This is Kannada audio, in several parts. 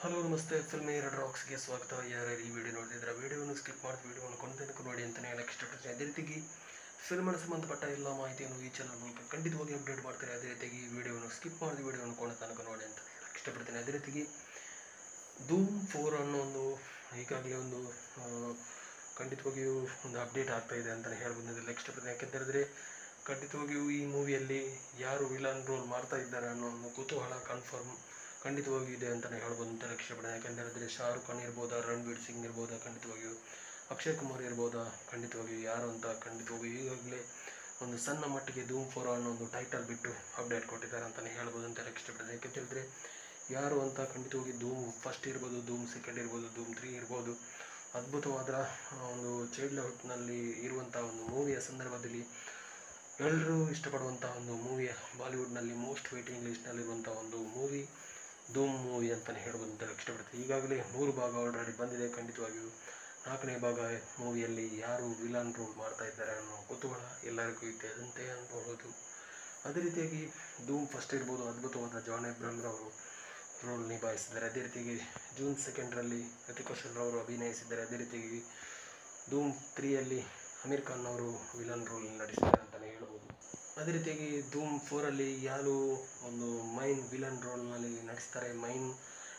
ಹಲೋ ನಮಸ್ತೆ ಫಿಲ್ಮಿ ರೆಡ್ ರಾಕ್ಸ್ಗೆ ಸ್ವಾಗತ. ಯಾರ್ಯಾರು ಈ ವಿಡಿಯೋ ನೋಡ್ತಿದ್ರೆ ವಿಡಿಯೋವನ್ನು ಸ್ಕಿಪ್ ಮಾಡಿ ವಿಡಿಯೋವನ್ನು ಕೊಂಡನಕ್ಕೆ ನೋಡಿ ಅಂತಲೇ ಹೇಳಕ್ಕೆ ಇಷ್ಟಪಡ್ತೀನಿ. ಅದೇ ರೀತಿಯಾಗಿ ಫಿಲ್ಮಿನ ಸಂಬಂಧಪಟ್ಟ ಎಲ್ಲ ಮಾಹಿತಿಯನ್ನು ಈ ಚಾನಲ್ ಮೂಲಕ ಖಂಡಿತವಾಗಿ ಅಪ್ಡೇಟ್ ಮಾಡ್ತಾರೆ. ಅದೇ ರೀತಿಯಾಗಿ ವಿಡಿಯೋವನ್ನು ಸ್ಕಿಪ್ ಮಾಡಿ ವಿಡಿಯೋವನ್ನು ಕೊಂಡ ತನಕ ನೋಡಿ ಅಂತ ಹೇಳಕ್ಕೆ ಇಷ್ಟಪಡ್ತೀನಿ. ಅದೇ ರೀತಿಯಾಗಿ ಧೂಮ್ 4 ಅನ್ನೋ ಒಂದು ಈಗಾಗಲೇ ಒಂದು ಖಂಡಿತವಾಗಿಯೂ ಒಂದು ಅಪ್ಡೇಟ್ ಆಗ್ತಾ ಇದೆ ಅಂತಲೇ ಹೇಳ್ಬೋದು ಇಷ್ಟಪಡ್ತೀನಿ. ಯಾಕೆಂತೇಳಿದ್ರೆ ಖಂಡಿತವಾಗಿಯೂ ಈ ಮೂವಿಯಲ್ಲಿ ಯಾರು ವಿಲನ್ ರೋಲ್ ಮಾಡ್ತಾ ಇದ್ದಾರೆ ಅನ್ನೋ ಒಂದು ಕುತೂಹಲ ಖಂಡಿತವಾಗಿಯೂ ಇದೆ ಅಂತಲೇ ಹೇಳ್ಬೋದು ಅಂತ ಇಷ್ಟಪಡ್ತೀನಿ. ಯಾಕೆಂತ ಹೇಳಿದ್ರೆ ಶಾರುಖ್ ಖಾನ್ ಇರ್ಬೋದಾ, ರಣಬೀರ್ ಸಿಂಗ್ ಇರ್ಬೋದಾ, ಖಂಡಿತವಾಗಿಯೂ ಅಕ್ಷಯ್ ಕುಮಾರ್ ಇರ್ಬೋದಾ, ಖಂಡಿತವಾಗಿಯೂ ಯಾರು ಅಂತ ಖಂಡಿತವಾಗಿಯೂ ಈಗಾಗಲೇ ಒಂದು ಸಣ್ಣ ಮಟ್ಟಿಗೆ ಧೂಮ್ 4 ಅನ್ನೋ ಒಂದು ಟೈಟಲ್ ಬಿಟ್ಟು ಅಪ್ಡೇಟ್ ಕೊಟ್ಟಿದ್ದಾರೆ ಅಂತಲೇ ಹೇಳ್ಬೋದು ಅಂತ ಇಷ್ಟಪಡ್ತೀನಿ. ಯಾಕೆಂತ ಹೇಳಿದ್ರೆ ಯಾರು ಅಂತ ಖಂಡಿತವಾಗಿ ಧೂಮ್ ಫಸ್ಟ್ ಇರ್ಬೋದು, ಧೂಮ್ ಸೆಕೆಂಡ್ ಇರ್ಬೋದು, ಧೂಮ್ 3 ಇರ್ಬೋದು, ಅದ್ಭುತವಾದ ಒಂದು ಚೈಲ್ಡ್ಹುಡ್ನಲ್ಲಿ ಇರುವಂಥ ಒಂದು ಮೂವಿಯ ಸಂದರ್ಭದಲ್ಲಿ ಎಲ್ಲರೂ ಇಷ್ಟಪಡುವಂಥ ಒಂದು ಮೂವಿಯ ಬಾಲಿವುಡ್ನಲ್ಲಿ ಮೋಸ್ಟ್ ವೇಟಿಂಗ್ ಲಿಸ್ಟ್ನಲ್ಲಿರುವಂಥ ಒಂದು ಮೂವಿ ಧೂಮ್ ಮೂವಿ ಅಂತಲೇ ಹೇಳ್ಬೋದು ಅಂತ ಇಷ್ಟಪಡ್ತೀನಿ. ಈಗಾಗಲೇ 3 ಭಾಗ ಆಲ್ರೆಡಿ ಬಂದಿದೆ. ಖಂಡಿತವಾಗಿಯೂ 4ನೇ ಭಾಗ ಮೂವಿಯಲ್ಲಿ ಯಾರು ವಿಲನ್ ರೋಲ್ ಮಾಡ್ತಾ ಇದ್ದಾರೆ ಅನ್ನೋ ಕುತೂಹಲ ಎಲ್ಲರಿಗೂ ಇದೆ ಅಂತೆ ಅನ್ಬೋದು. ಅದೇ ರೀತಿಯಾಗಿ ಧೂಮ್ ಫಸ್ಟ್ ಇರ್ಬೋದು, ಅದ್ಭುತವಾದ ಜಾನ್ ಅಬ್ರಹಂ ರವರು ರೋಲ್ ನಿಭಾಯಿಸಿದ್ದಾರೆ. ಅದೇ ರೀತಿಯಾಗಿ ಜೂನ್ 2ರಲ್ಲಿ ಹೃತಿಕ್ ರೋಷನ್ ರವರು ಅಭಿನಯಿಸಿದ್ದಾರೆ. ಅದೇ ರೀತಿಯಾಗಿ ಧೂಮ್ 3ಯಲ್ಲಿ ಅಮೀರ್ ಖಾನ್ ಅವರು ವಿಲನ್ ರೋಲ್ ನಡೆಸಿದ್ದಾರೆ ಅಂತಲೇ ಹೇಳ್ಬೋದು. ಅದೇ ರೀತಿಯಾಗಿ ಧೂಮ್ 4ರಲ್ಲಿ ಯಾರು ಒಂದು ಮೈನ್ ವಿಲನ್ ರೋಲ್ನಲ್ಲಿ ನಡೆಸ್ತಾರೆ, ಮೈನ್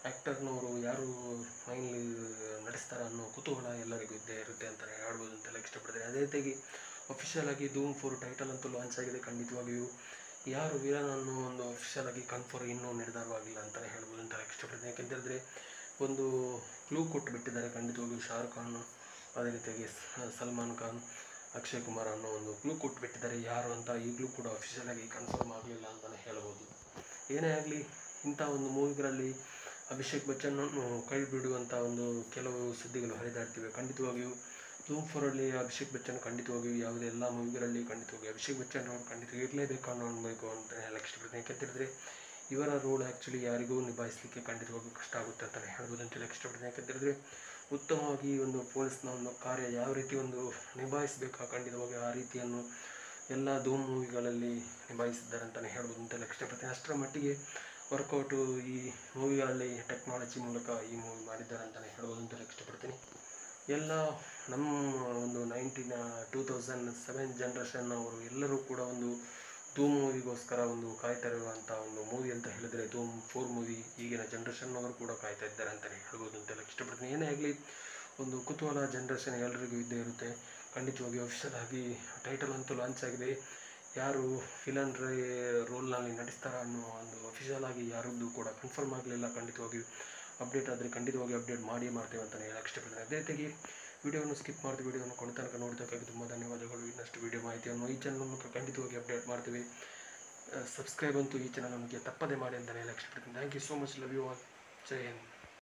ಆ್ಯಕ್ಟರ್ನವರು ಯಾರು ಮೈನ್ ನಡೆಸ್ತಾರೆ ಅನ್ನೋ ಕುತೂಹಲ ಎಲ್ಲರಿಗೂ ಇದ್ದೇ ಇರುತ್ತೆ ಅಂತಲೇ ಹೇಳ್ಬೋದು ಅಂತೆಲ್ಲ ಇಷ್ಟಪಡ್ತಾರೆ. ಅದೇ ರೀತಿಯಾಗಿ ಅಫಿಷಿಯಲ್ ಆಗಿ ಧೂಮ್ 4 ಟೈಟಲ್ ಅಂತೂ ಲಾಂಚ್ ಆಗಿದೆ. ಖಂಡಿತವಾಗಿಯೂ ಯಾರು ವಿಲನ್ ಅನ್ನೋ ಒಂದು ಅಫಿಷಿಯಲ್ ಆಗಿ ಕನ್ಫರ್ಮ್ ಇನ್ನೂ ನಿರ್ಧಾರವಾಗಿಲ್ಲ ಅಂತಲೇ ಹೇಳ್ಬೋದು ಅಂತ ಇಷ್ಟಪಡ್ತೀನಿ. ಯಾಕೆಂತೇಳಿದ್ರೆ ಒಂದು ಕ್ಲೂ ಕೊಟ್ಟು ಬಿಟ್ಟಿದ್ದಾರೆ. ಖಂಡಿತವಾಗಿಯೂ ಶಾರುಖ್ ಖಾನ್, ಅದೇ ರೀತಿಯಾಗಿ ಸಲ್ಮಾನ್ ಖಾನ್, ಅಕ್ಷಯ್ ಕುಮಾರ್ ಅನ್ನೋ ಒಂದು ಕ್ಲೂ ಕೊಟ್ಟುಬಿಟ್ಟಿದ್ದಾರೆ. ಯಾರು ಅಂತ ಈಗಲೂ ಕೂಡ ಅಫಿಷಿಯಲ್ ಆಗಿ ಕನ್ಫರ್ಮ್ ಆಗಲಿಲ್ಲ ಅಂತಲೇ ಹೇಳ್ಬೋದು. ಏನೇ ಆಗಲಿ ಇಂಥ ಒಂದು ಮೂವಿಗಳಲ್ಲಿ ಅಭಿಷೇಕ್ ಬಚ್ಚನ್ನನ್ನು ಕೈ ಬಿಡುವಂಥ ಒಂದು ಕೆಲವು ಸುದ್ದಿಗಳು ಹರಿದಾಡ್ತಿವೆ. ಖಂಡಿತವಾಗಿಯೂ ಧೂಮ್ 4ರಲ್ಲಿ ಅಭಿಷೇಕ್ ಬಚ್ಚನ್ ಖಂಡಿತವಾಗಿಯೂ ಯಾವುದೇ ಎಲ್ಲ ಮೂವಿಗಳಲ್ಲಿ ಖಂಡಿತವಾಗಿ ಅಭಿಷೇಕ್ ಬಚ್ಚನ್ ಅವರು ಖಂಡಿತ ಇರಲೇಬೇಕು ಅನ್ನಬೇಕು ಅಂತ ಹೇಳಕ್ಕೆ ಇಷ್ಟಪಡ್ತೀನಿ. ಯಾಕೆಂತೇಳಿದ್ರೆ ಇವರ ರೋಲ್ ಆ್ಯಕ್ಚುಲಿ ಯಾರಿಗೂ ನಿಭಾಯಿಸಲಿಕ್ಕೆ ಖಂಡಿತವಾಗಿಯೂ ಕಷ್ಟ ಆಗುತ್ತೆ ಅಂತಲೇ ಹೇಳ್ಬೋದು ಅಂತ ಹೇಳಕ್ಕೆ ಇಷ್ಟಪಡ್ತೀನಿ. ಯಾಕೆಂತೇಳಿದ್ರೆ ಉತ್ತಮವಾಗಿ ಒಂದು ಪೊಲೀಸ್ನ ಒಂದು ಕಾರ್ಯ ಯಾವ ರೀತಿ ಒಂದು ನಿಭಾಯಿಸಬೇಕು ಖಂಡಿತವಾಗಿ ಆ ರೀತಿಯನ್ನು ಎಲ್ಲ ಧೂಮ್ ಮೂವಿಗಳಲ್ಲಿ ನಿಭಾಯಿಸಿದ್ದಾರೆ ಅಂತಲೇ ಹೇಳ್ಬೋದು ಅಂತ ಇಷ್ಟಪಡ್ತೀನಿ. ಅಷ್ಟರ ಮಟ್ಟಿಗೆ ವರ್ಕೌಟು ಈ ಮೂವಿಗಳಲ್ಲಿ ಟೆಕ್ನಾಲಜಿ ಮೂಲಕ ಈ ಮೂವಿ ಮಾಡಿದ್ದಾರೆ ಅಂತಲೇ ಹೇಳ್ಬೋದು ಅಂತ ಇಷ್ಟಪಡ್ತೀನಿ. ಎಲ್ಲ ನಮ್ಮ ಒಂದು 2007 ಜನ್ರೇಷನ್ ಅವರು ಎಲ್ಲರೂ ಕೂಡ ಒಂದು ಧೂಮ್ ಮೂವಿಗೋಸ್ಕರ ಒಂದು ಕಾಯ್ತಾ ಇರುವಂಥ ಒಂದು ಮೂವಿ ಅಂತ ಹೇಳಿದರೆ ಧೂಮ್ 4 ಮೂವಿ ಈಗಿನ ಜನ್ರೇಷನ್ನವರು ಕೂಡ ಕಾಯ್ತಾ ಇದ್ದಾರೆ ಅಂತಲೇ ಹೇಳ್ಬೋದು ಅಂತೆಲ್ಲ ಇಷ್ಟಪಡ್ತೀನಿ. ಏನೇ ಆಗಲಿ ಒಂದು ಕುತೂಹಲ ಜನ್ರೇಷನ್ ಎಲ್ಲರಿಗೂ ಇದ್ದೇ ಇರುತ್ತೆ. ಖಂಡಿತವಾಗಿ ಅಫಿಷಿಯಲ್ ಆಗಿ ಟೈಟಲ್ ಅಂತೂ ಲಾಂಚ್ ಆಗಿದೆ. ಯಾರು ವಿಲನ್ ರೋಲ್ನಲ್ಲಿ ನಡೆಸ್ತಾರೆ ಅನ್ನೋ ಒಂದು ಅಫಿಷಿಯಲ್ ಆಗಿ ಯಾರದ್ದು ಕೂಡ ಕನ್ಫರ್ಮ್ ಆಗಲಿಲ್ಲ. ಖಂಡಿತವಾಗಿ ಅಪ್ಡೇಟ್ ಆದರೆ ಖಂಡಿತವಾಗಿ ಅಪ್ಡೇಟ್ ಮಾಡ್ತೇವೆ ಅಂತಲೇ ಹೇಳಕ್ಕೆ ಇಷ್ಟಪಡ್ತೀನಿ. ಅದೇ ರೀತಿಯಾಗಿ ವಿಡಿಯೋವನ್ನು ಸ್ಕಿಪ್ ಮಾಡ್ತೀವಿ. ವಿಡಿಯೋವನ್ನು ಕೊಂಡ ತನಕ ನೋಡೋದಕ್ಕಾಗಿ ತುಂಬ ಧನ್ಯವಾದಗಳು. ಇನ್ನಷ್ಟು ವಿಡಿಯೋ ಮಾಹಿತಿಯನ್ನು ಈ ಚಾನಲ್ ಮೂಲಕ ಖಂಡಿತವಾಗಿ ಅಪ್ಡೇಟ್ ಮಾಡ್ತೀವಿ. ಸಬ್ಸ್ಕ್ರೈಬ್ ಅಂತೂ ಈ ಚಾನಲ್ ನಮಗೆ ತಪ್ಪದೇ ಮಾಡಿ ಅಂತಲೇ ಹೇಳಕ್ಕೆ ಇಷ್ಟಪಡ್ತೀನಿ. Thank you so much. Love you all. ಜೈ ಹಿಂದ್.